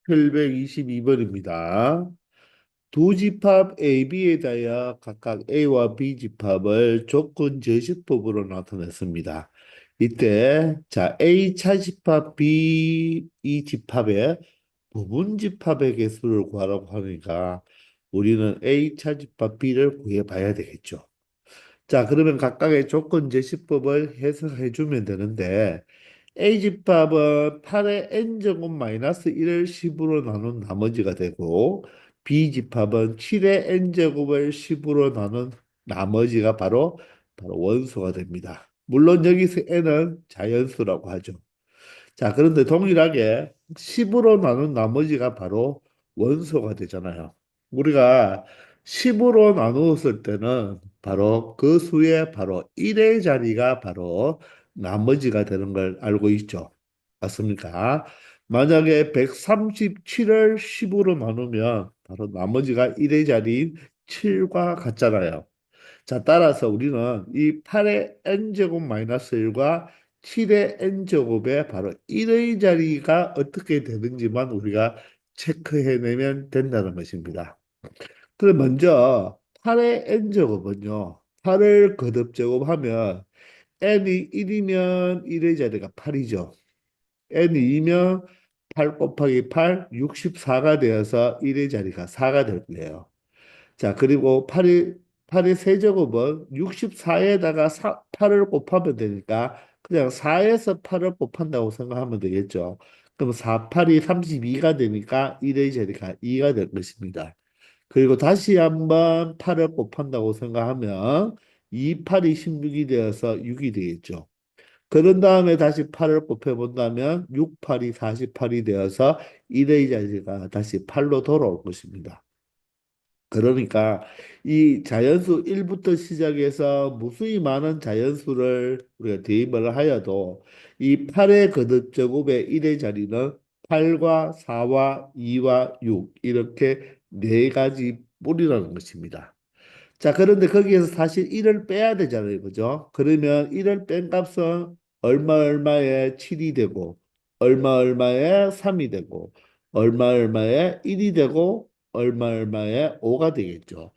722번입니다. 두 집합 AB에 대하여 각각 A와 B 집합을 조건 제시법으로 나타냈습니다. 이때 자 A 차집합 B 이 집합의 부분 집합의 개수를 구하라고 하니까 우리는 A 차집합 B를 구해봐야 되겠죠. 자, 그러면 각각의 조건 제시법을 해석해 주면 되는데 A집합은 8의 n제곱 마이너스 1을 10으로 나눈 나머지가 되고 B집합은 7의 n제곱을 10으로 나눈 나머지가 바로 원소가 됩니다. 물론 여기서 n은 자연수라고 하죠. 자, 그런데 동일하게 10으로 나눈 나머지가 바로 원소가 되잖아요. 우리가 10으로 나누었을 때는 바로 그 수의 바로 1의 자리가 바로 나머지가 되는 걸 알고 있죠. 맞습니까? 만약에 137을 10으로 나누면 바로 나머지가 1의 자리인 7과 같잖아요. 자, 따라서 우리는 이 8의 n제곱 마이너스 1과 7의 n제곱의 바로 1의 자리가 어떻게 되는지만 우리가 체크해내면 된다는 것입니다. 그럼 먼저 8의 n제곱은요. 8을 거듭 제곱하면 n이 1이면 1의 자리가 8이죠. n이 2면 8 곱하기 8, 64가 되어서 1의 자리가 4가 될 거예요. 자, 그리고 8의 세제곱은 64에다가 8을 곱하면 되니까 그냥 4에서 8을 곱한다고 생각하면 되겠죠. 그럼 4, 8이 32가 되니까 1의 자리가 2가 될 것입니다. 그리고 다시 한번 8을 곱한다고 생각하면 2, 8이 16이 되어서 6이 되겠죠. 그런 다음에 다시 8을 곱해본다면 6, 8이 48이 되어서 1의 자리가 다시 8로 돌아올 것입니다. 그러니까 이 자연수 1부터 시작해서 무수히 많은 자연수를 우리가 대입을 하여도 이 8의 거듭 제곱의 1의 자리는 8과 4와 2와 6 이렇게 네 가지 뿔이라는 것입니다. 자, 그런데 거기에서 사실 1을 빼야 되잖아요. 그죠? 그러면 1을 뺀 값은 얼마 얼마에 7이 되고 얼마 얼마에 3이 되고 얼마 얼마에 1이 되고 얼마 얼마에 5가 되겠죠.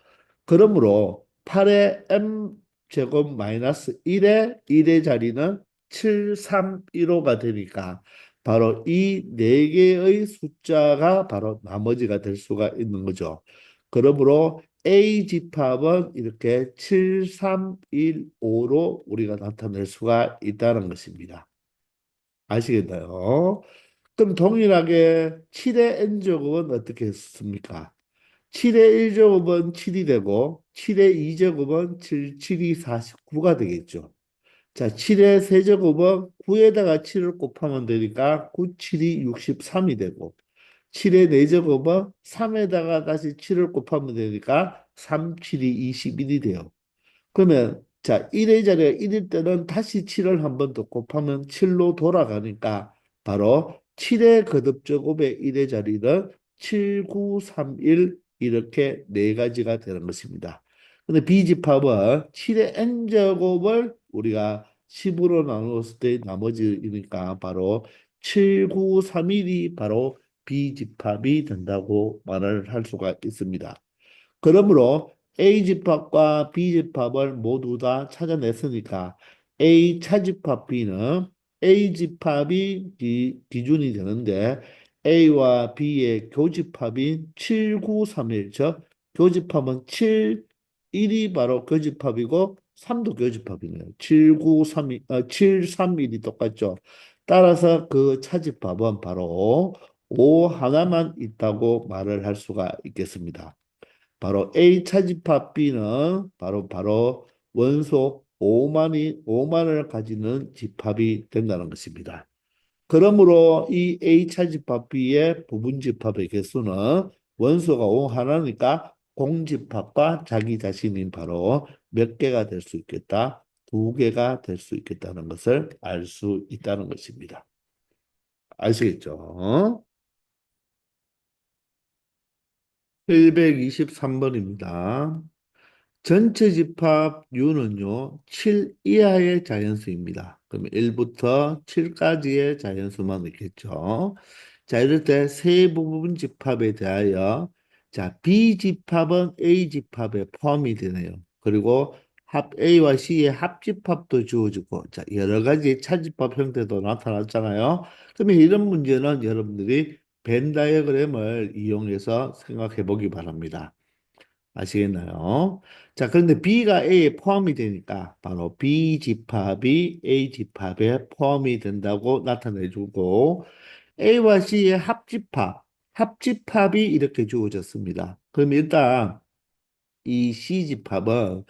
그러므로 8의 m 제곱 마이너스 1의 자리는 7, 3, 1, 5가 되니까 바로 이 네 개의 숫자가 바로 나머지가 될 수가 있는 거죠. 그러므로 A 집합은 이렇게 7, 3, 1, 5로 우리가 나타낼 수가 있다는 것입니다. 아시겠나요? 그럼 동일하게 7의 n제곱은 어떻게 했습니까? 7의 1제곱은 7이 되고 7의 2제곱은 7, 7이 49가 되겠죠. 자, 7의 세제곱은 9에다가 7을 곱하면 되니까 9, 7이 63이 되고 7의 4제곱은 3에다가 다시 7을 곱하면 되니까 3, 7이 21이 돼요. 그러면 자, 1의 자리가 1일 때는 다시 7을 한 번 더 곱하면 7로 돌아가니까 바로 7의 거듭제곱의 1의 자리는 7, 9, 3, 1 이렇게 네 가지가 되는 것입니다. 근데 B집합은 7의 n제곱을 우리가 10으로 나누었을 때 나머지니까 바로 7, 9, 3, 1이 바로 B집합이 된다고 말을 할 수가 있습니다. 그러므로 A집합과 B집합을 모두 다 찾아냈으니까 A 차집합 B는 A집합이 기준이 되는데 A와 B의 교집합인 7, 9, 3, 1, 즉 교집합은 7, 1이 바로 교집합이고 3도 교집합이네요. 7, 9, 3, 7, 3, 1이 똑같죠. 따라서 그 차집합은 바로 5 하나만 있다고 말을 할 수가 있겠습니다. 바로 A 차집합 B는 바로 원소 5만을 가지는 집합이 된다는 것입니다. 그러므로 이 A 차집합 B의 부분 집합의 개수는 원소가 5 하나니까 공집합과 자기 자신인 바로 몇 개가 될 수 있겠다? 두 개가 될 수 있겠다는 것을 알 수 있다는 것입니다. 아시겠죠? 123번입니다. 전체 집합 U는요, 7 이하의 자연수입니다. 그럼 1부터 7까지의 자연수만 있겠죠. 자, 이럴 때 세 부분 집합에 대하여 자, B 집합은 A 집합에 포함이 되네요. 그리고 합 A와 C의 합집합도 주어지고 자, 여러 가지 차집합 형태도 나타났잖아요. 그러면 이런 문제는 여러분들이 벤 다이어그램을 이용해서 생각해 보기 바랍니다. 아시겠나요? 자, 그런데 B가 A에 포함이 되니까 바로 B 집합이 A 집합에 포함이 된다고 나타내주고 A와 C의 합집합이 이렇게 주어졌습니다. 그럼 일단 이 C집합은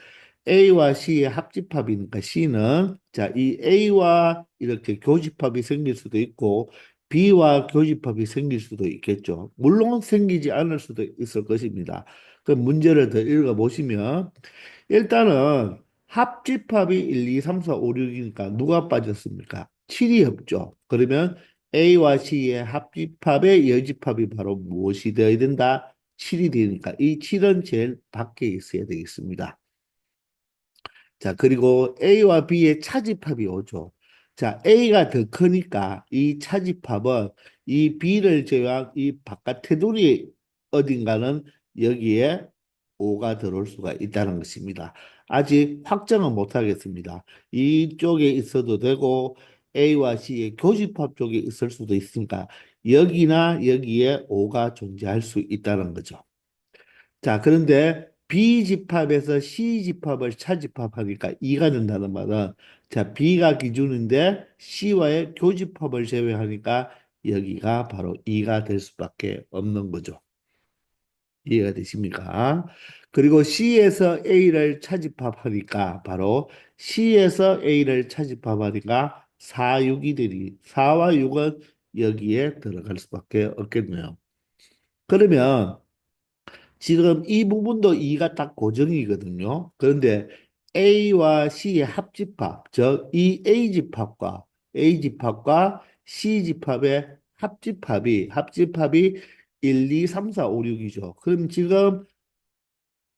A와 C의 합집합이니까 C는 자, 이 A와 이렇게 교집합이 생길 수도 있고 B와 교집합이 생길 수도 있겠죠. 물론 생기지 않을 수도 있을 것입니다. 그 문제를 더 읽어보시면 일단은 합집합이 1, 2, 3, 4, 5, 6이니까 누가 빠졌습니까? 7이 없죠. 그러면 A와 C의 합집합의 여집합이 바로 무엇이 되어야 된다? 7이 되니까 이 7은 제일 밖에 있어야 되겠습니다. 자, 그리고 A와 B의 차집합이 오죠. 자, A가 더 크니까 이 차집합은 이 B를 제외한 이 바깥 테두리 어딘가는 여기에 5가 들어올 수가 있다는 것입니다. 아직 확정은 못 하겠습니다. 이쪽에 있어도 되고 A와 C의 교집합 쪽에 있을 수도 있으니까 여기나 여기에 5가 존재할 수 있다는 거죠. 자, 그런데 B집합에서 C집합을 차집합하니까 2가 된다는 말은 자, B가 기준인데 C와의 교집합을 제외하니까 여기가 바로 2가 될 수밖에 없는 거죠. 이해가 되십니까? 그리고 C에서 A를 차집합하니까 바로 C에서 A를 차집합하니까 4, 6이 되니 4와 6은 여기에 들어갈 수밖에 없겠네요. 그러면 지금 이 부분도 2가 딱 고정이거든요. 그런데 A와 C의 합집합, 즉 이 A집합과 C집합의 합집합이 1, 2, 3, 4, 5, 6이죠. 그럼 지금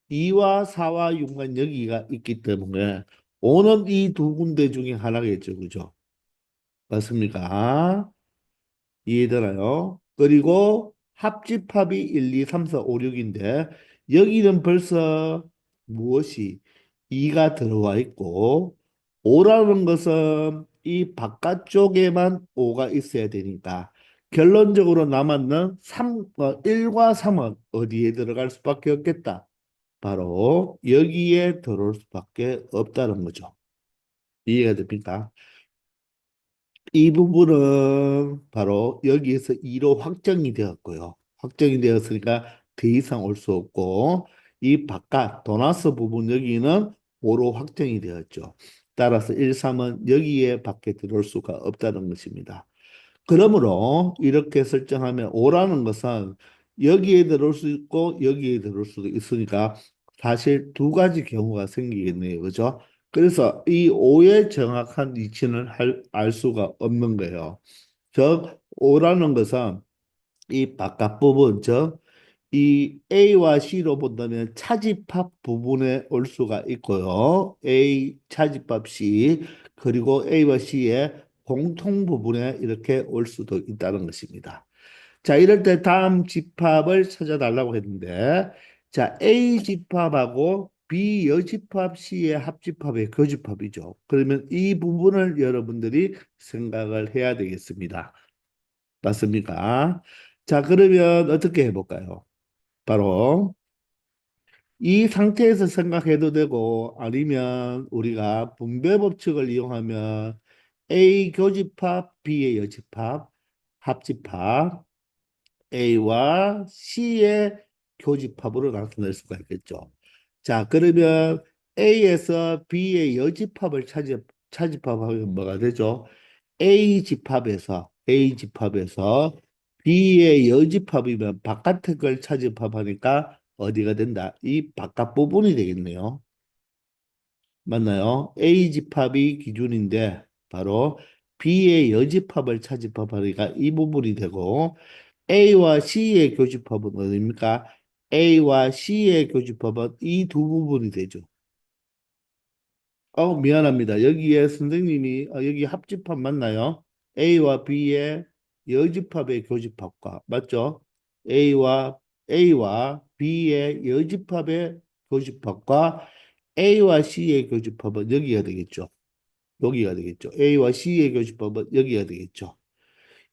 2와 4와 6만 여기가 있기 때문에 5는 이 두 군데 중에 하나겠죠. 그죠? 맞습니까? 이해되나요? 그리고 합집합이 1, 2, 3, 4, 5, 6인데 여기는 벌써 무엇이 2가 들어와 있고 5라는 것은 이 바깥쪽에만 5가 있어야 되니까 결론적으로 남았는 1과 3은 어디에 들어갈 수밖에 없겠다. 바로 여기에 들어올 수밖에 없다는 거죠. 이해가 됩니까? 이 부분은 바로 여기에서 2로 확정이 되었고요. 확정이 되었으니까 더 이상 올 수 없고 이 바깥 도나스 부분 여기는 5로 확정이 되었죠. 따라서 1, 3은 여기에 밖에 들어올 수가 없다는 것입니다. 그러므로 이렇게 설정하면 5라는 것은 여기에 들어올 수 있고 여기에 들어올 수도 있으니까 사실 두 가지 경우가 생기겠네요. 그죠? 그래서 이 5의 정확한 위치는 알 수가 없는 거예요. 즉, 5라는 것은 이 바깥 부분, 즉, 이 A와 C로 본다면 차집합 부분에 올 수가 있고요. A 차집합 C, 그리고 A와 C의 공통 부분에 이렇게 올 수도 있다는 것입니다. 자, 이럴 때 다음 집합을 찾아달라고 했는데, 자, A 집합하고 B 여집합 C의 합집합의 교집합이죠. 그러면 이 부분을 여러분들이 생각을 해야 되겠습니다. 맞습니까? 자, 그러면 어떻게 해볼까요? 바로 이 상태에서 생각해도 되고 아니면 우리가 분배 법칙을 이용하면 A 교집합, B의 여집합, 합집합, A와 C의 교집합으로 나타낼 수가 있겠죠. 자, 그러면 A에서 B의 여집합을 차집합하면 뭐가 되죠? A 집합에서 B의 여집합이면 바깥의 걸 차집합하니까 어디가 된다? 이 바깥 부분이 되겠네요. 맞나요? A 집합이 기준인데 바로 B의 여집합을 차집합하니까 이 부분이 되고 A와 C의 교집합은 어디입니까? A와 C의 교집합은 이 두 부분이 되죠. 미안합니다. 여기에 선생님이 여기 합집합 맞나요? A와 B의 여집합의 교집합과 맞죠? A와 B의 여집합의 교집합과 A와 C의 교집합은 여기가 되겠죠. 여기가 되겠죠. A와 C의 교집합은 여기가 되겠죠.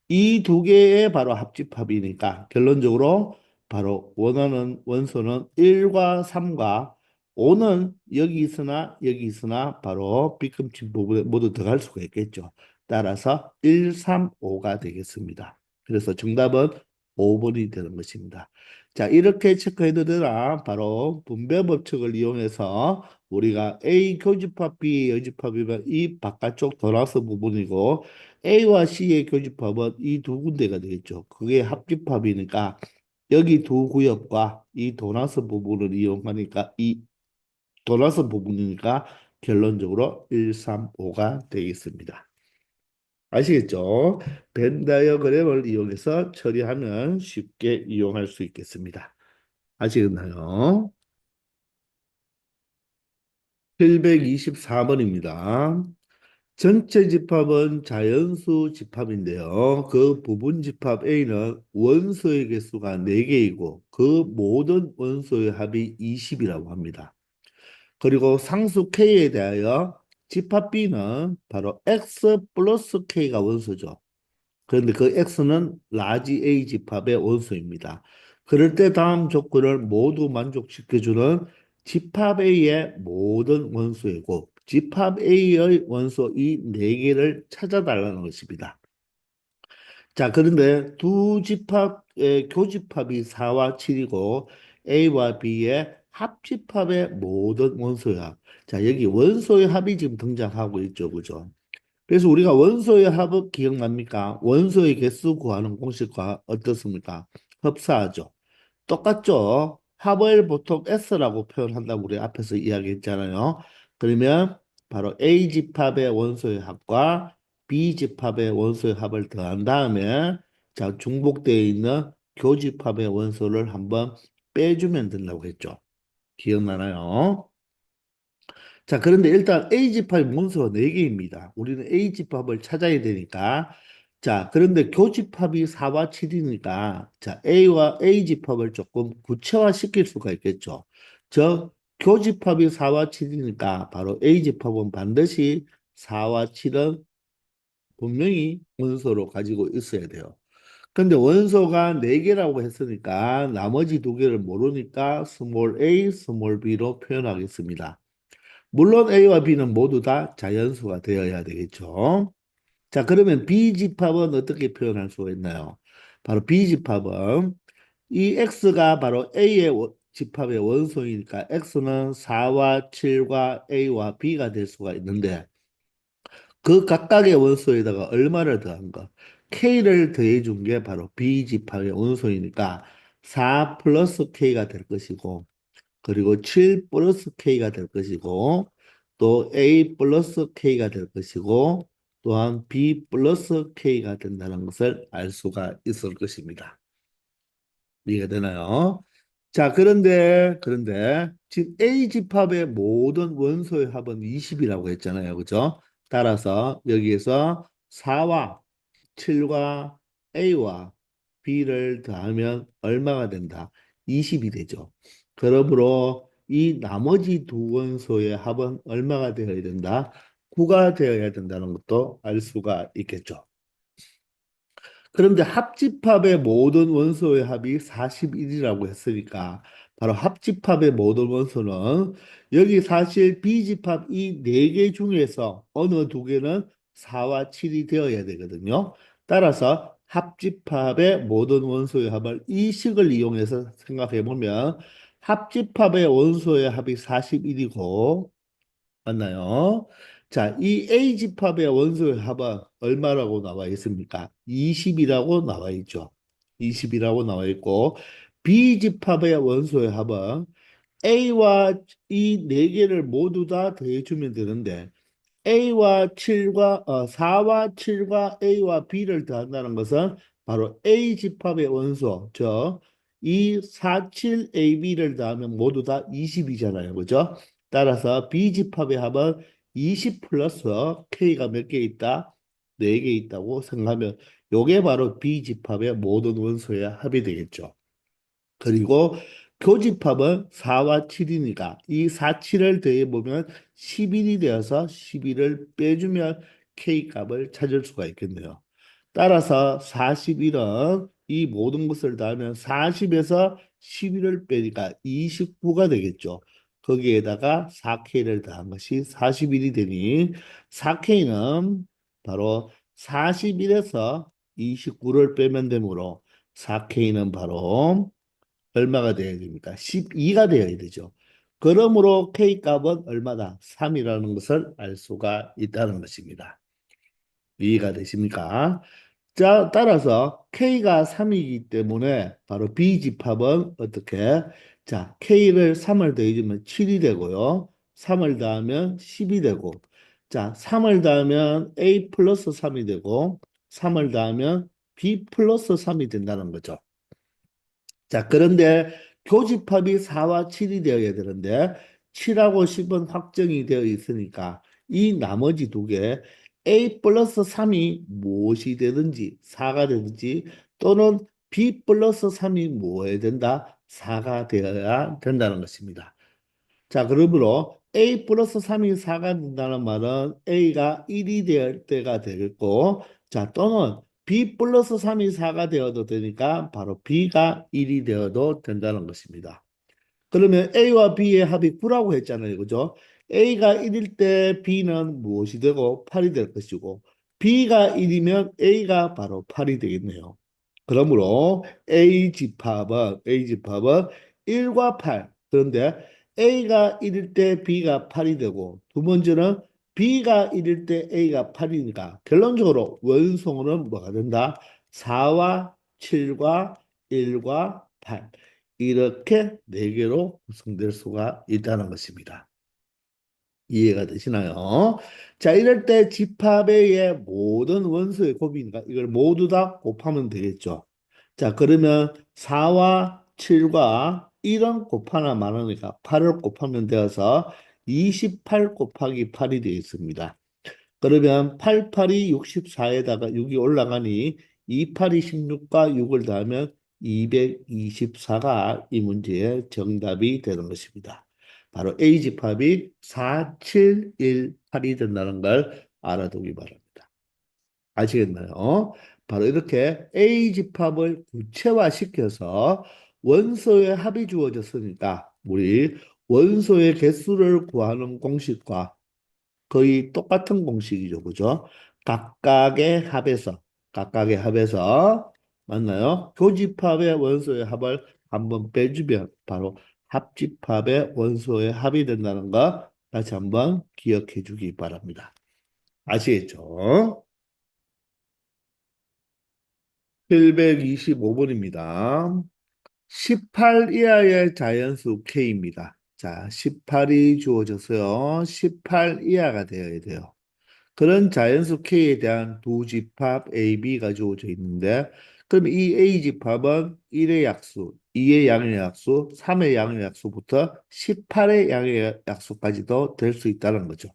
이 두 개의 바로 합집합이니까 결론적으로 바로 원하는 원소는 1과 3과 5는 여기 있으나 여기 있으나 바로 B급진 부분에 모두 들어갈 수가 있겠죠. 따라서 1, 3, 5가 되겠습니다. 그래서 정답은 5번이 되는 것입니다. 자, 이렇게 체크해도 되나? 바로 분배 법칙을 이용해서 우리가 A 교집합, B 여집합이면 이 바깥쪽 도나스 부분이고 A와 C의 교집합은 이 두 군데가 되겠죠. 그게 합집합이니까 여기 두 구역과 이 도나스 부분을 이용하니까 이 도나스 부분이니까 결론적으로 1, 3, 5가 되겠습니다. 아시겠죠? 벤 다이어그램을 이용해서 처리하면 쉽게 이용할 수 있겠습니다. 아시겠나요? 724번입니다. 전체 집합은 자연수 집합인데요. 그 부분 집합 A는 원소의 개수가 4개이고 그 모든 원소의 합이 20이라고 합니다. 그리고 상수 K에 대하여 집합 B는 바로 X 플러스 K가 원소죠. 그런데 그 X는 라지 A 집합의 원소입니다. 그럴 때 다음 조건을 모두 만족시켜주는 집합 A의 모든 원소이고 집합 A의 원소 이 네 개를 찾아달라는 것입니다. 자, 그런데 두 집합의 교집합이 4와 7이고 A와 B의 합집합의 모든 원소의 합. 자, 여기 원소의 합이 지금 등장하고 있죠. 그죠? 그래서 우리가 원소의 합은 기억납니까? 원소의 개수 구하는 공식과 어떻습니까? 흡사하죠. 똑같죠. 합을 보통 S라고 표현한다고 우리 앞에서 이야기했잖아요. 그러면 바로 A 집합의 원소의 합과 B 집합의 원소의 합을 더한 다음에 자 중복되어 있는 교집합의 원소를 한번 빼주면 된다고 했죠. 기억나나요? 자, 그런데 일단 A집합이 문서가 4개입니다. 우리는 A집합을 찾아야 되니까. 자, 그런데 교집합이 4와 7이니까, 자, A와 A집합을 조금 구체화시킬 수가 있겠죠. 즉, 교집합이 4와 7이니까 바로 A집합은 반드시 4와 7은 분명히 원소로 가지고 있어야 돼요. 근데 원소가 4개라고 했으니까 나머지 2개를 모르니까 스몰 a, 스몰 b로 표현하겠습니다. 물론 A와 B는 모두 다 자연수가 되어야 되겠죠. 자, 그러면 B집합은 어떻게 표현할 수가 있나요? 바로 B집합은 이 X가 바로 A의 집합의 원소이니까 X는 4와 7과 A와 B가 될 수가 있는데 그 각각의 원소에다가 얼마를 더한 거? K를 더해 준 게 바로 B집합의 원소이니까 4 플러스 K가 될 것이고 그리고 7 플러스 K가 될 것이고 또 A 플러스 K가 될 것이고 또한 B 플러스 K가 된다는 것을 알 수가 있을 것입니다. 이해가 되나요? 자, 그런데 지금 A 집합의 모든 원소의 합은 20이라고 했잖아요. 그죠? 따라서 여기에서 4와 7과 A와 B를 더하면 얼마가 된다? 20이 되죠. 그러므로 이 나머지 두 원소의 합은 얼마가 되어야 된다? 9가 되어야 된다는 것도 알 수가 있겠죠. 그런데 합집합의 모든 원소의 합이 41이라고 했으니까 바로 합집합의 모든 원소는 여기 사실 B집합 이 네 개 중에서 어느 두 개는 4와 7이 되어야 되거든요. 따라서 합집합의 모든 원소의 합을 이 식을 이용해서 생각해 보면 합집합의 원소의 합이 41이고 맞나요? 자, 이 A집합의 원소의 합은 얼마라고 나와 있습니까? 20이라고 나와 있죠. 20이라고 나와 있고, B집합의 원소의 합은 A와 이 네 개를 모두 다 더해주면 되는데, A와 7과 4와 7과 A와 B를 더한다는 것은 바로 A 집합의 원소, 이 47AB를 더하면 모두 다 20이잖아요. 그죠? 따라서 B 집합의 합은 20 플러스 K가 몇 개 있다? 4개 있다고 생각하면 요게 바로 B집합의 모든 원소의 합이 되겠죠. 그리고 교집합은 4와 7이니까 이 4, 7을 더해보면 11이 되어서 11을 빼주면 K값을 찾을 수가 있겠네요. 따라서 41은 이 모든 것을 더하면 40에서 11을 빼니까 29가 되겠죠. 거기에다가 4K를 더한 것이 41이 되니 4K는 바로 41에서 29를 빼면 되므로 4K는 바로 얼마가 되어야 됩니까? 12가 되어야 되죠. 그러므로 K값은 얼마다? 3이라는 것을 알 수가 있다는 것입니다. 이해가 되십니까? 자, 따라서 K가 3이기 때문에 바로 B집합은 어떻게? 자, K를 3을 더해주면 7이 되고요. 3을 더하면 10이 되고, 자, 3을 더하면 A 플러스 3이 되고, 3을 더하면 B 플러스 3이 된다는 거죠. 자, 그런데 교집합이 4와 7이 되어야 되는데 7하고 10은 확정이 되어 있으니까 이 나머지 두 개 A 플러스 3이 무엇이 되든지 4가 되든지 또는 B 플러스 3이 뭐해야 된다? 4가 되어야 된다는 것입니다. 자, 그러므로 A 플러스 3이 4가 된다는 말은 A가 1이 될 때가 되겠고, 자, 또는 B 플러스 3이 4가 되어도 되니까 바로 B가 1이 되어도 된다는 것입니다. 그러면 A와 B의 합이 9라고 했잖아요. 그죠? A가 1일 때 B는 무엇이 되고 8이 될 것이고, B가 1이면 A가 바로 8이 되겠네요. 그러므로 A 집합은 1과 8. 그런데 A가 1일 때 B가 8이 되고 두 번째는 B가 1일 때 A가 8이니까 결론적으로 원소는 뭐가 된다? 4와 7과 1과 8. 이렇게 네 개로 구성될 수가 있다는 것입니다. 이해가 되시나요? 자, 이럴 때 집합의 모든 원소의 곱이니까 이걸 모두 다 곱하면 되겠죠. 자, 그러면 4와 7과 1은 곱하나 많으니까 8을 곱하면 되어서 28 곱하기 8이 되어 있습니다. 그러면 88이 64에다가 6이 올라가니 28이 16과 6을 더하면 224가 이 문제의 정답이 되는 것입니다. 바로 A집합이 4, 7, 1, 8이 된다는 걸 알아두기 바랍니다. 아시겠나요? 바로 이렇게 A집합을 구체화시켜서 원소의 합이 주어졌으니까 우리 원소의 개수를 구하는 공식과 거의 똑같은 공식이죠. 그죠? 각각의 합에서 맞나요? 교집합의 원소의 합을 한번 빼주면 바로 합집합의 원소의 합이 된다는 거 다시 한번 기억해 주기 바랍니다. 아시겠죠? 725번입니다. 18 이하의 자연수 K입니다. 자, 18이 주어져서요. 18 이하가 되어야 돼요. 그런 자연수 K에 대한 두 집합 A, B가 주어져 있는데 그럼 이 A 집합은 1의 약수, 2의 양의 약수, 3의 양의 약수부터 18의 양의 약수까지도 될 수 있다는 거죠.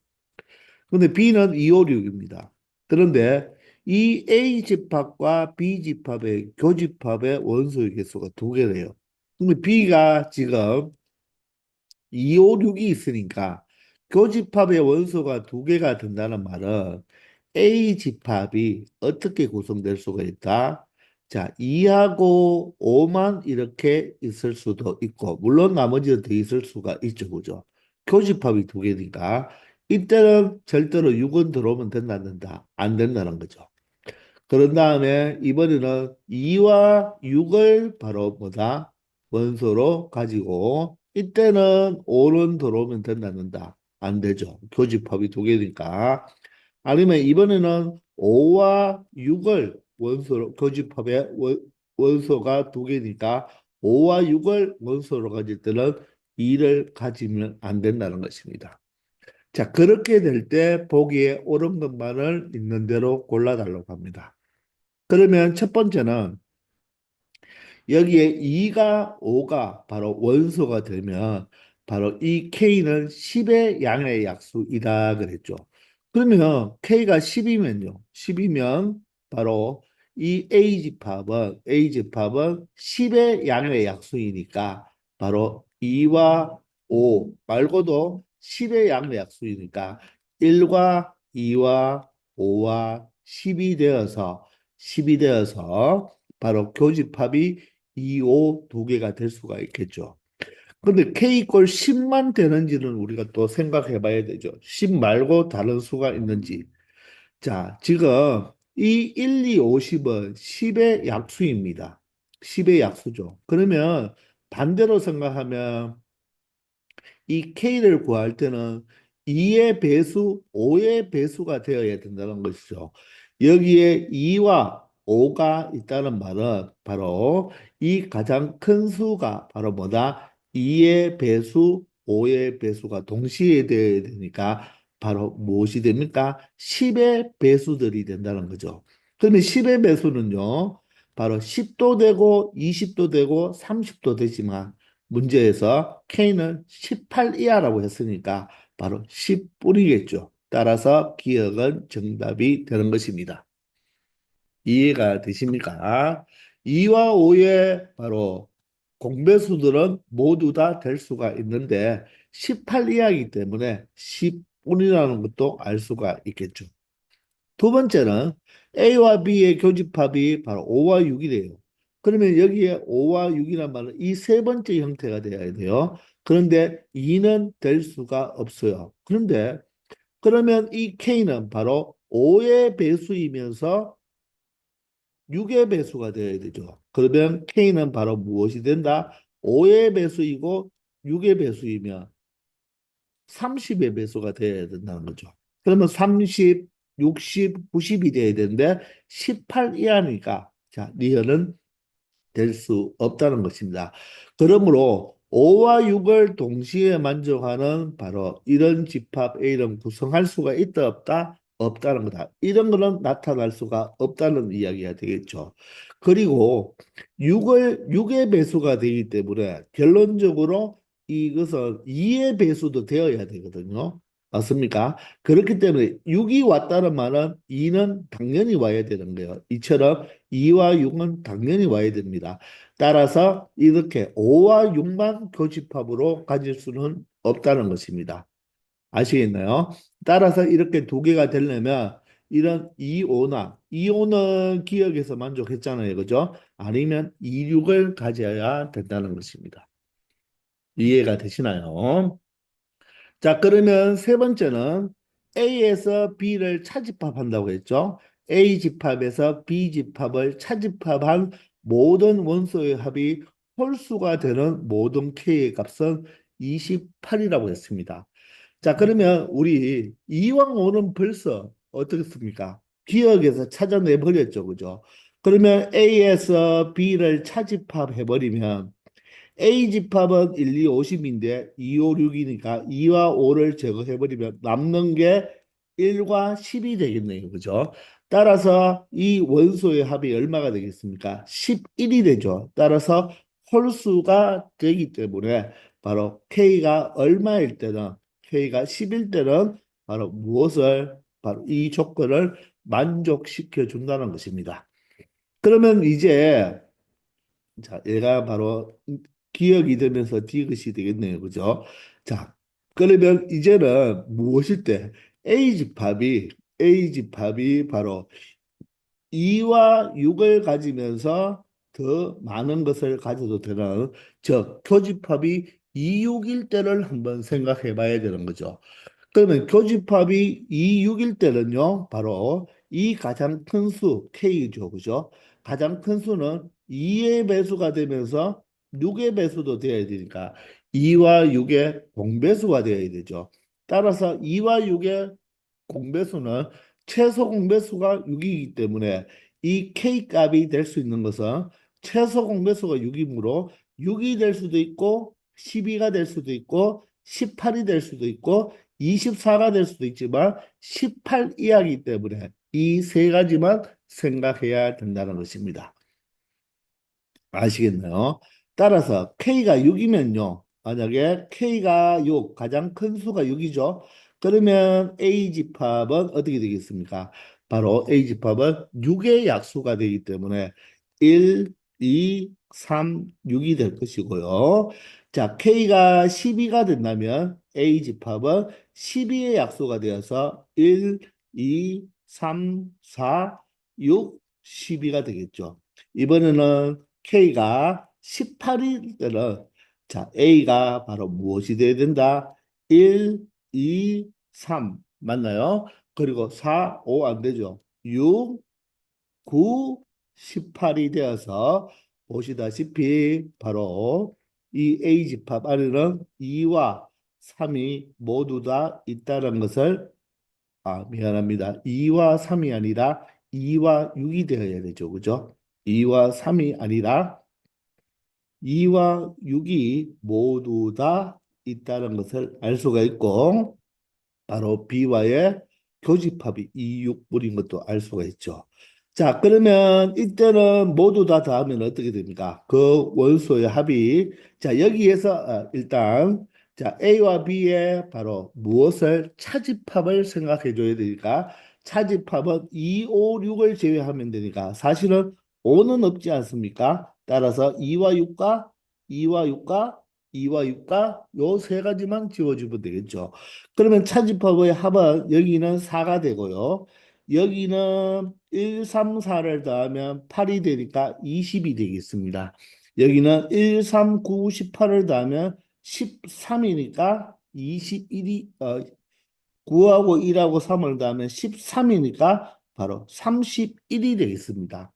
근데 B는 2, 5, 6입니다. 그런데 이 A 집합과 B 집합의 교집합의 원소의 개수가 두 개래요. 근데 B가 지금 2, 5, 6이 있으니까 교집합의 원소가 두 개가 된다는 말은 A 집합이 어떻게 구성될 수가 있다? 자, 2하고 5만 이렇게 있을 수도 있고, 물론 나머지는 더 있을 수가 있죠, 그죠? 교집합이 두 개니까, 이때는 절대로 6은 들어오면 된다, 안 된다? 안 된다는 거죠. 그런 다음에 이번에는 2와 6을 바로 뭐다? 원소로 가지고 이때는 5는 들어오면 된다는다. 안 되죠. 교집합이 두 개니까. 아니면 이번에는 5와 6을 원소로 교집합의 원소가 두 개니까 5와 6을 원소로 가질 때는 2를 가지면 안 된다는 것입니다. 자, 그렇게 될 때 보기에 옳은 것만을 있는 대로 골라달라고 합니다. 그러면 첫 번째는 여기에 2가 5가 바로 원소가 되면 바로 이 K는 10의 양의 약수이다 그랬죠. 그러면 K가 10이면요. 10이면 바로 이 A 집합은 10의 양의 약수이니까 바로 2와 5 말고도 10의 양의 약수이니까 1과 2와 5와 10이 되어서 바로 교집합이 2, 5 두 개가 될 수가 있겠죠. 근데 K 이퀄 10만 되는지는 우리가 또 생각해 봐야 되죠. 10 말고 다른 수가 있는지. 자, 지금 이 1, 2, 50은 10의 약수입니다. 10의 약수죠. 그러면 반대로 생각하면 이 K를 구할 때는 2의 배수, 5의 배수가 되어야 된다는 것이죠. 여기에 2와 5가 있다는 말은 바로 이 가장 큰 수가 바로 뭐다? 2의 배수, 5의 배수가 동시에 되어야 되니까 바로 무엇이 됩니까? 10의 배수들이 된다는 거죠. 그러면 10의 배수는요, 바로 10도 되고 20도 되고 30도 되지만 문제에서 K는 18 이하라고 했으니까 바로 10뿐이겠죠. 따라서 기억은 정답이 되는 것입니다. 이해가 되십니까? 2와 5의 바로 공배수들은 모두 다 될 수가 있는데 18 이하이기 때문에 10뿐이라는 것도 알 수가 있겠죠. 두 번째는 A와 B의 교집합이 바로 5와 6이래요. 그러면 여기에 5와 6이란 말은 이 세 번째 형태가 되어야 돼요. 그런데 2는 될 수가 없어요. 그런데 그러면 이 K는 바로 5의 배수이면서 6의 배수가 되어야 되죠. 그러면 K는 바로 무엇이 된다? 5의 배수이고 6의 배수이면 30의 배수가 돼야 된다는 거죠. 그러면 30, 60, 90이 돼야 되는데 18 이하니까 자, 리얼은 될 수 없다는 것입니다. 그러므로 5와 6을 동시에 만족하는 바로 이런 집합 A를 구성할 수가 있다 없다? 없다는 거다. 이런 거는 나타날 수가 없다는 이야기가 되겠죠. 그리고 6의 배수가 되기 때문에 결론적으로 이것은 2의 배수도 되어야 되거든요. 맞습니까? 그렇기 때문에 6이 왔다는 말은 2는 당연히 와야 되는 거예요. 이처럼 2와 6은 당연히 와야 됩니다. 따라서 이렇게 5와 6만 교집합으로 가질 수는 없다는 것입니다. 아시겠나요? 따라서 이렇게 두 개가 되려면 이런 2, 5는 기억에서 만족했잖아요. 그죠? 아니면 2, 6을 가져야 된다는 것입니다. 이해가 되시나요? 자, 그러면 세 번째는 A에서 B를 차집합한다고 했죠. A 집합에서 B 집합을 차집합한 모든 원소의 합이 홀수가 되는 모든 K의 값은 28이라고 했습니다. 자, 그러면 우리 이왕 오는 벌써 어떻습니까? 기억에서 찾아내 버렸죠, 그죠? 그러면 A에서 B를 차집합해 버리면 A 집합은 1, 2, 50인데 2, 5, 6이니까 2와 5를 제거해버리면 남는 게 1과 10이 되겠네요. 그죠? 따라서 이 원소의 합이 얼마가 되겠습니까? 11이 되죠. 따라서 홀수가 되기 때문에 바로 K가 얼마일 때는 K가 10일 때는 바로 무엇을 바로 이 조건을 만족시켜 준다는 것입니다. 그러면 이제 자, 얘가 바로 기억이 되면서 디귿이 되겠네요. 그죠? 자, 그러면 이제는 무엇일 때 A 집합이 바로 2와 6을 가지면서 더 많은 것을 가져도 되는 즉 교집합이 2, 6일 때를 한번 생각해 봐야 되는 거죠. 그러면 교집합이 2, 6일 때는요, 바로 이 가장 큰 수, K죠. 그죠? 가장 큰 수는 2의 배수가 되면서 6의 배수도 되어야 되니까 2와 6의 공배수가 되어야 되죠. 따라서 2와 6의 공배수는 최소 공배수가 6이기 때문에 이 K 값이 될 수 있는 것은 최소 공배수가 6이므로 6이 될 수도 있고 12가 될 수도 있고 18이 될 수도 있고 24가 될 수도 있지만 18 이하이기 때문에 이 세 가지만 생각해야 된다는 것입니다. 아시겠나요? 따라서 K가 6이면요. 만약에 K가 6, 가장 큰 수가 6이죠. 그러면 A 집합은 어떻게 되겠습니까? 바로 A집합은 6의 약수가 되기 때문에 1, 2, 3, 6이 될 것이고요. 자, K가 12가 된다면 A집합은 12의 약수가 되어서 1, 2, 3, 4, 6, 12가 되겠죠. 이번에는 K가 18일 때는 자, A가 바로 무엇이 돼야 된다? 1, 2, 3 맞나요? 그리고 4, 5 안 되죠. 6, 9, 18이 되어서 보시다시피 바로 이 A집합 안에는 2와 3이 모두 다 있다는 것을 미안합니다. 2와 3이 아니라 2와 6이 되어야 되죠. 그죠? 2와 3이 아니라 2와 6이 모두 다 있다는 것을 알 수가 있고 바로 B와의 교집합이 2,6분인 것도 알 수가 있죠. 자, 그러면 이때는 모두 다 더하면 어떻게 됩니까? 그 원소의 합이 자, 여기에서 일단 자, A와 B의 바로 무엇을 차집합을 생각해 줘야 되니까 차집합은 2, 5, 6을 제외하면 되니까 사실은 5는 없지 않습니까? 따라서 2와 6과 2와 6과 2와 6과 요 세 가지만 지워주면 되겠죠. 그러면 차집합의 합은 여기는 4가 되고요. 여기는 1, 3, 4를 더하면 8이 되니까 20이 되겠습니다. 여기는 1, 3, 9, 18을 더하면 13이니까 21이 9하고 1하고 3을 더하면 13이니까 바로 31이 되겠습니다.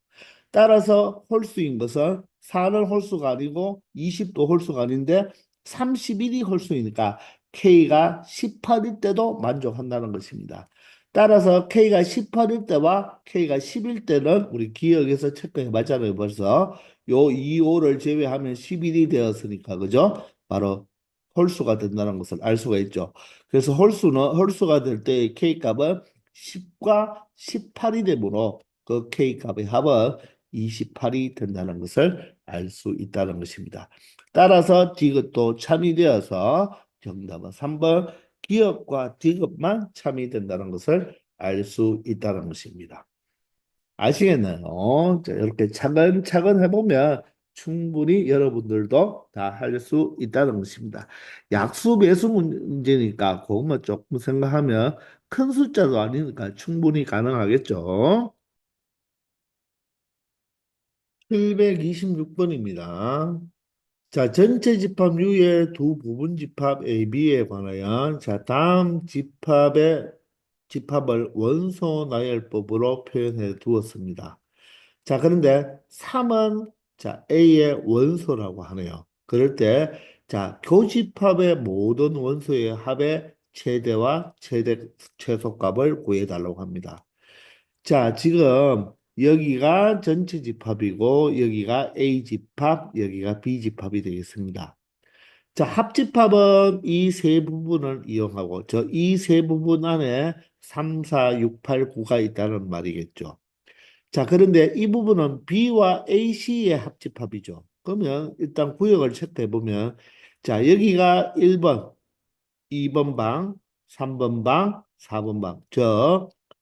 따라서 홀수인 것은 4는 홀수가 아니고 20도 홀수가 아닌데 31이 홀수이니까 K가 18일 때도 만족한다는 것입니다. 따라서 K가 18일 때와 K가 10일 때는 우리 기억에서 체크해 봤잖아요. 벌써 요 2, 5를 제외하면 11이 되었으니까 그죠? 바로 홀수가 된다는 것을 알 수가 있죠. 그래서 홀수가 될 때 K 값은 10과 18이 되므로 그 K 값의 합은 28이 된다는 것을 알 수 있다는 것입니다. 따라서 디귿도 참이 되어서 정답은 3번 기업과 디귿만 참이 된다는 것을 알 수 있다는 것입니다. 아시겠나요? 자, 이렇게 차근차근 해보면 충분히 여러분들도 다 할 수 있다는 것입니다. 약수 배수 문제니까 그것만 조금 생각하면 큰 숫자도 아니니까 충분히 가능하겠죠. 726번입니다. 자, 전체 집합 U의 두 부분 집합 A, B에 관하여 자, 다음 집합을 원소 나열법으로 표현해 두었습니다. 자, 그런데 3은 자, A의 원소라고 하네요. 그럴 때 자, 교집합의 모든 원소의 합의 최대와 최소값을 구해달라고 합니다. 자, 지금 여기가 전체 집합이고 여기가 A 집합, 여기가 B 집합이 되겠습니다. 자, 합집합은 이 세 부분을 이용하고 저 이 세 부분 안에 3, 4, 6, 8, 9가 있다는 말이겠죠. 자, 그런데 이 부분은 B와 AC의 합집합이죠. 그러면 일단 구역을 체크해 보면 자, 여기가 1번, 2번 방, 3번 방, 4번 방.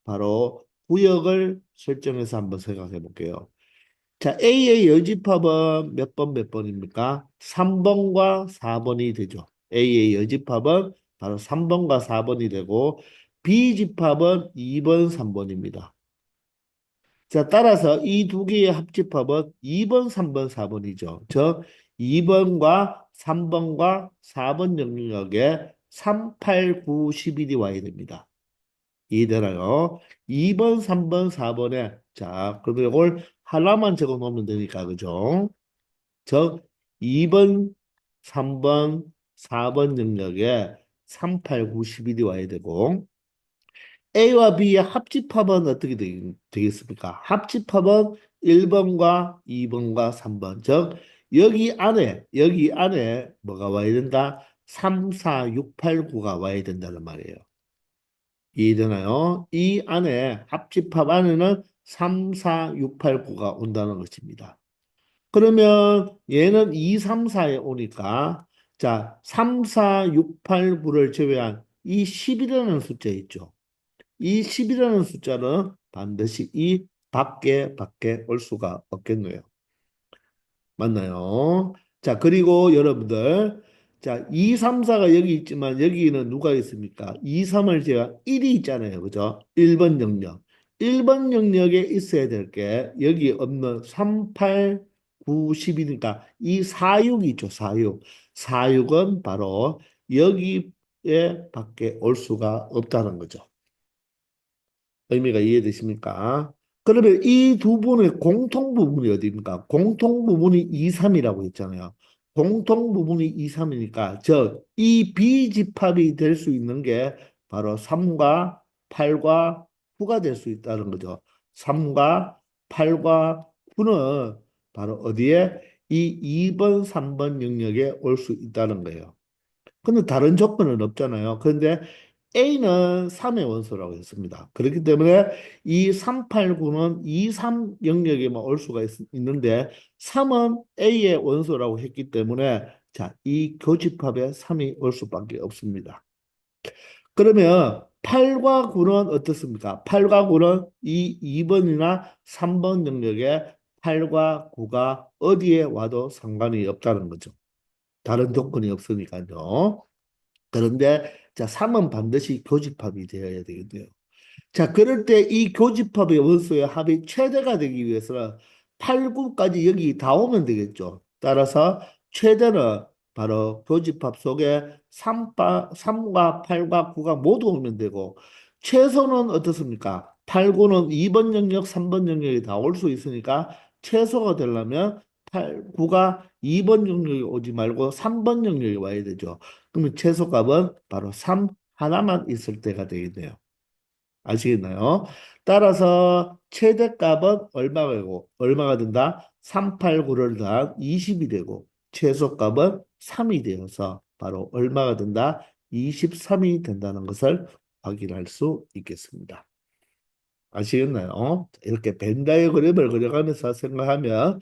바로 구역을 설정해서 한번 생각해 볼게요. 자, A의 여집합은 몇 번입니까? 3번과 4번이 되죠. A의 여집합은 바로 3번과 4번이 되고 B 집합은 2번, 3번입니다. 자, 따라서 이 두 개의 합집합은 2번, 3번, 4번이죠. 2번과 3번과 4번 영역에 3, 8, 9, 11이 와야 됩니다. 이해되나요? 2번, 3번, 4번에 자, 그러면 이걸 하나만 적어 놓으면 되니까 그죠? 즉 2번, 3번, 4번 영역에 3, 8, 9, 11이 와야 되고 A와 B의 합집합은 어떻게 되겠습니까? 합집합은 1번과 2번과 3번. 즉, 여기 안에 뭐가 와야 된다? 3, 4, 6, 8, 9가 와야 된다는 말이에요. 이해되나요? 이 안에, 합집합 안에는 3, 4, 6, 8, 9가 온다는 것입니다. 그러면 얘는 2, 3, 4에 오니까, 자, 3, 4, 6, 8, 9를 제외한 이 10이라는 숫자 있죠. 이 10이라는 숫자는 반드시 이 밖에 올 수가 없겠네요. 맞나요? 자, 그리고 여러분들, 자, 2, 3, 4가 여기 있지만 여기는 누가 있습니까? 2, 3을 제가 1이 있잖아요. 그죠? 1번 영역. 1번 영역에 있어야 될 게 여기 없는 3, 8, 9, 10이니까 이 4, 6이 있죠. 4, 6. 4, 6은 바로 여기에 밖에 올 수가 없다는 거죠. 의미가 이해되십니까? 그러면 이 두 분의 공통 부분이 어디입니까? 공통 부분이 2, 3이라고 했잖아요. 공통 부분이 2, 3이니까 즉 이 비집합이 될 수 있는 게 바로 3과 8과 9가 될 수 있다는 거죠. 3과 8과 9는 바로 어디에? 이 2번, 3번 영역에 올 수 있다는 거예요. 근데 다른 조건은 없잖아요. 그런데 A는 3의 원소라고 했습니다. 그렇기 때문에 이 389는 2, 3 영역에만 올 수가 있는데 3은 A의 원소라고 했기 때문에 자, 이 교집합에 3이 올 수밖에 없습니다. 그러면 8과 9는 어떻습니까? 8과 9는 이 2번이나 3번 영역에 8과 9가 어디에 와도 상관이 없다는 거죠. 다른 조건이 없으니까요. 그런데 자, 3은 반드시 교집합이 되어야 되겠네요. 자, 그럴 때 이 교집합의 원소의 합이 최대가 되기 위해서는 8, 9까지 여기 다 오면 되겠죠. 따라서 최대는 바로 교집합 속에 3과 8과 9가 모두 오면 되고 최소는 어떻습니까? 8, 9는 2번 영역, 3번 영역이 다 올 수 있으니까 최소가 되려면 8, 9가 2번 영역에 오지 말고 3번 영역에 와야 되죠. 그러면 최소값은 바로 3 하나만 있을 때가 되겠네요. 아시겠나요? 따라서 최대값은 얼마가 된다? 389를 더한 20이 되고 최소값은 3이 되어서 바로 얼마가 된다? 23이 된다는 것을 확인할 수 있겠습니다. 아시겠나요? 이렇게 벤 다이어그램을 그려가면서 생각하면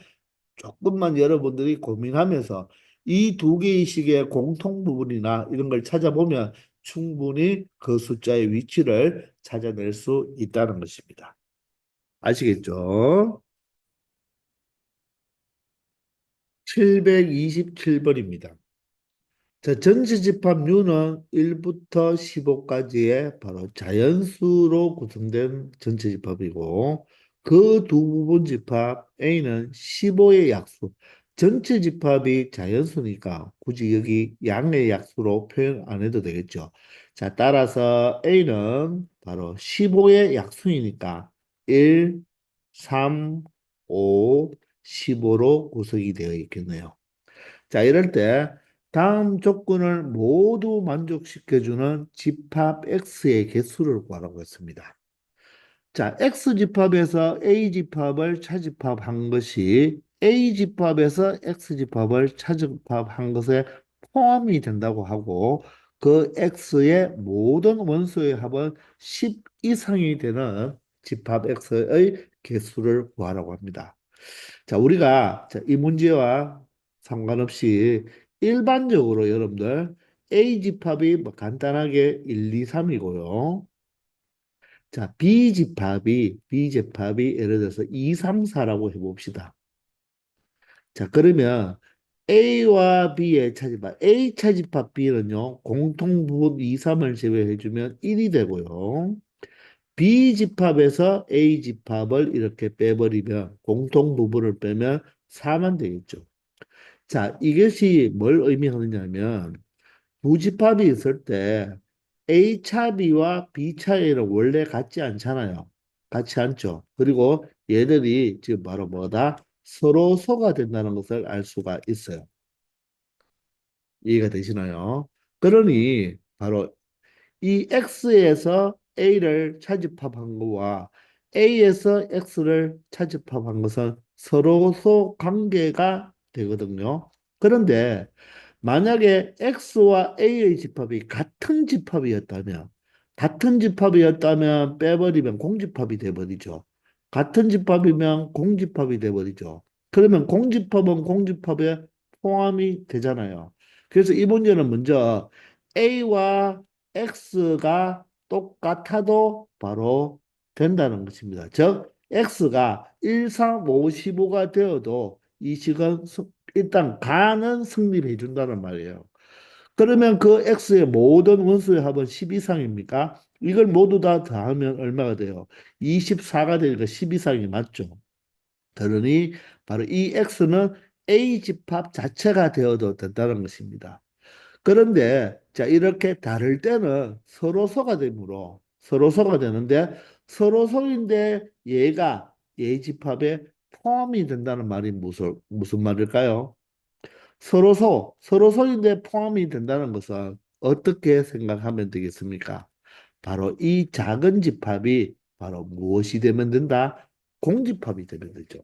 조금만 여러분들이 고민하면서 이 두 개의 식의 공통 부분이나 이런 걸 찾아보면 충분히 그 숫자의 위치를 찾아낼 수 있다는 것입니다. 아시겠죠? 727번입니다. 자, 전체집합류는 1부터 15까지의 바로 자연수로 구성된 전체집합이고 그 두 부분 집합 A는 15의 약수. 전체 집합이 자연수니까 굳이 여기 양의 약수로 표현 안 해도 되겠죠. 자, 따라서 A는 바로 15의 약수이니까 1, 3, 5, 15로 구성이 되어 있겠네요. 자, 이럴 때 다음 조건을 모두 만족시켜주는 집합 X의 개수를 구하라고 했습니다. 자, X집합에서 A집합을 차집합한 것이 A집합에서 X집합을 차집합한 것에 포함이 된다고 하고 그 X의 모든 원소의 합은 10 이상이 되는 집합 X의 개수를 구하라고 합니다. 자, 우리가 자, 이 문제와 상관없이 일반적으로 여러분들 A 집합이 뭐 간단하게 1, 2, 3이고요. 자, B 집합이 예를 들어서 2, 3, 4라고 해봅시다. 자, 그러면 A와 B의 차집합, A 차집합 B는요, 공통 부분 2, 3을 제외해주면 1이 되고요. B집합에서 A집합을 이렇게 빼버리면 공통 부분을 빼면 4만 되겠죠. 자, 이것이 뭘 의미하느냐면 부집합이 있을 때 A 차비와 B 차이는 원래 같지 않잖아요. 같지 않죠. 그리고 얘들이 지금 바로 뭐다? 서로 소가 된다는 것을 알 수가 있어요. 이해가 되시나요? 그러니 바로 이 X에서 A를 차집합한 거와 A에서 X를 차집합한 것은 서로소 관계가 되거든요. 그런데 만약에 X와 A의 집합이 같은 집합이었다면 빼버리면 공집합이 돼버리죠. 같은 집합이면 공집합이 돼버리죠. 그러면 공집합은 공집합에 포함이 되잖아요. 그래서 이 문제는 먼저 A와 X가 똑같아도 바로 된다는 것입니다. 즉, x가 1, 3, 5, 15가 되어도 이 식은 일단 가는 성립해 준다는 말이에요. 그러면 그 x의 모든 원소의 합은 10 이상입니까? 이걸 모두 다 더하면 얼마가 돼요? 24가 되니까 10 이상이 맞죠. 그러니 바로 이 x는 A 집합 자체가 되어도 된다는 것입니다. 그런데 자 이렇게 다를 때는 서로서가 되므로 서로서가 되는데 서로서인데 얘가 얘 집합에 포함이 된다는 말이 무슨 말일까요? 서로서인데 포함이 된다는 것은 어떻게 생각하면 되겠습니까? 바로 이 작은 집합이 바로 무엇이 되면 된다? 공집합이 되면 되죠.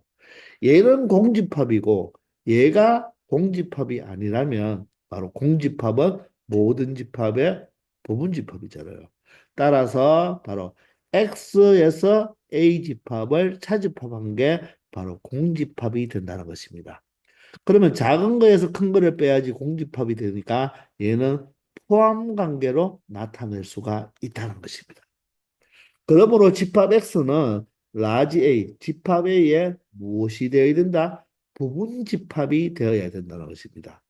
얘는 공집합이고 얘가 공집합이 아니라면 바로 공집합은 모든 집합의 부분집합이잖아요. 따라서 바로 X에서 A 집합을 차집합한 게 바로 공집합이 된다는 것입니다. 그러면 작은 거에서 큰 거를 빼야지 공집합이 되니까 얘는 포함 관계로 나타낼 수가 있다는 것입니다. 그러므로 집합 X는 라지 A, 집합 A에 무엇이 되어야 된다? 부분 집합이 되어야 된다는 것입니다.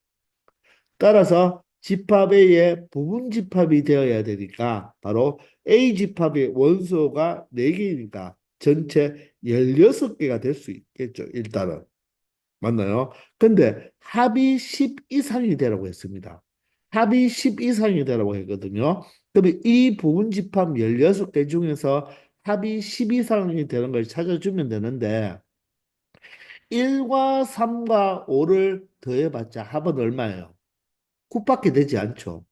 따라서 집합 A에 부분 집합이 되어야 되니까 바로 A 집합의 원소가 4개이니까 전체 16개가 될 수 있겠죠. 일단은. 맞나요? 근데 합이 10 이상이 되라고 했습니다. 합이 10 이상이 되라고 했거든요. 그러면 이 부분 집합 16개 중에서 합이 10 이상이 되는 걸 찾아주면 되는데 1과 3과 5를 더해봤자 합은 얼마예요? 9밖에 되지 않죠.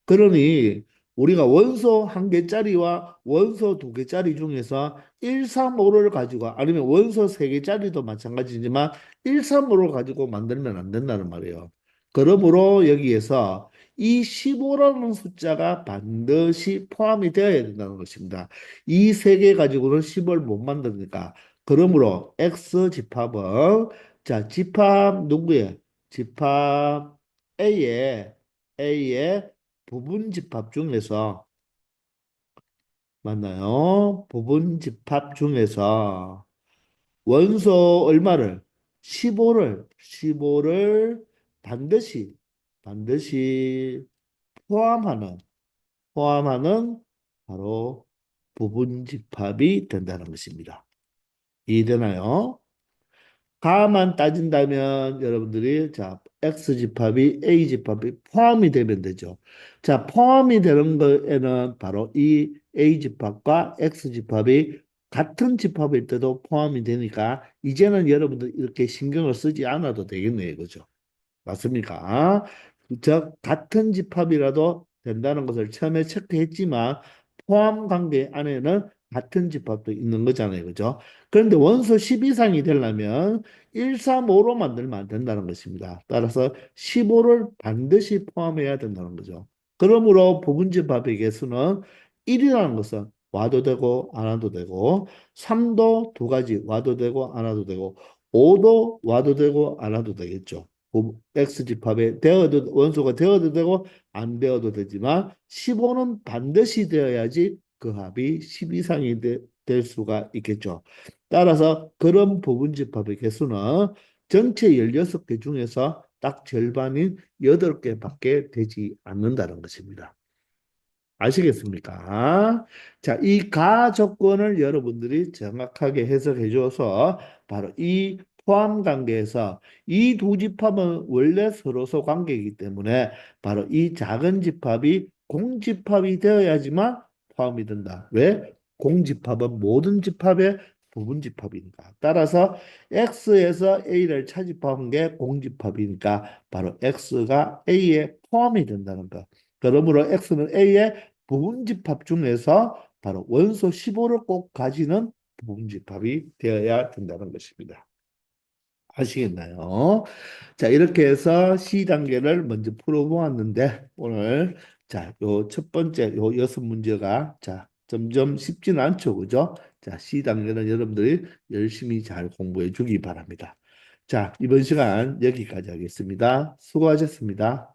그러니 우리가 원소 한 개짜리와 원소 두 개짜리 중에서 1, 3, 5를 가지고 아니면 원소 세 개짜리도 마찬가지지만 1, 3, 5를 가지고 만들면 안 된다는 말이에요. 그러므로 여기에서 이 15라는 숫자가 반드시 포함이 되어야 된다는 것입니다. 이 세 개 가지고는 10을 못 만드니까. 그러므로 X 집합은 자 집합 누구의 집합 A의 부분 집합 중에서 맞나요? 부분 집합 중에서 원소 얼마를 15를 반드시 포함하는 포함하는 바로 부분 집합이 된다는 것입니다. 이해되나요? 가만 따진다면 여러분들이 자 X 집합이 A 집합이 포함이 되면 되죠. 자 포함이 되는 거에는 바로 이 A 집합과 X 집합이 같은 집합일 때도 포함이 되니까 이제는 여러분들 이렇게 신경을 쓰지 않아도 되겠네요, 그죠? 맞습니까? 즉 같은 집합이라도 된다는 것을 처음에 체크했지만 포함 관계 안에는 같은 집합도 있는 거잖아요. 그죠? 그런데 원소 10 이상이 되려면 1, 3, 5로 만들면 안 된다는 것입니다. 따라서 15를 반드시 포함해야 된다는 거죠. 그러므로 부분집합의 개수는 1이라는 것은 와도 되고 안 와도 되고 3도 두 가지 와도 되고 안 와도 되고 5도 와도 되고 안 와도 되겠죠. X집합에 되어도 원소가 되어도 되고 안 되어도 되지만 15는 반드시 되어야지 그 합이 10 이상이 될 수가 있겠죠. 따라서 그런 부분집합의 개수는 전체 16개 중에서 딱 절반인 8개밖에 되지 않는다는 것입니다. 아시겠습니까? 자, 이 가 조건을 여러분들이 정확하게 해석해 줘서 바로 이 포함 관계에서 이 두 집합은 원래 서로서 관계이기 때문에 바로 이 작은 집합이 공집합이 되어야지만 포함이 된다. 왜? 공집합은 모든 집합의 부분 집합이니까. 따라서 X에서 A를 차집합한 게 공집합이니까 바로 X가 A에 포함이 된다는 거. 그러므로 X는 A의 부분집합 중에서 바로 원소 15를 꼭 가지는 부분집합이 되어야 된다는 것입니다. 아시겠나요? 자, 이렇게 해서 C 단계를 먼저 풀어보았는데 오늘 자, 요 첫 번째 요 6문제가 자, 점점 쉽지는 않죠. 그죠? 자, C 단계는 여러분들이 열심히 잘 공부해 주기 바랍니다. 자, 이번 시간 여기까지 하겠습니다. 수고하셨습니다.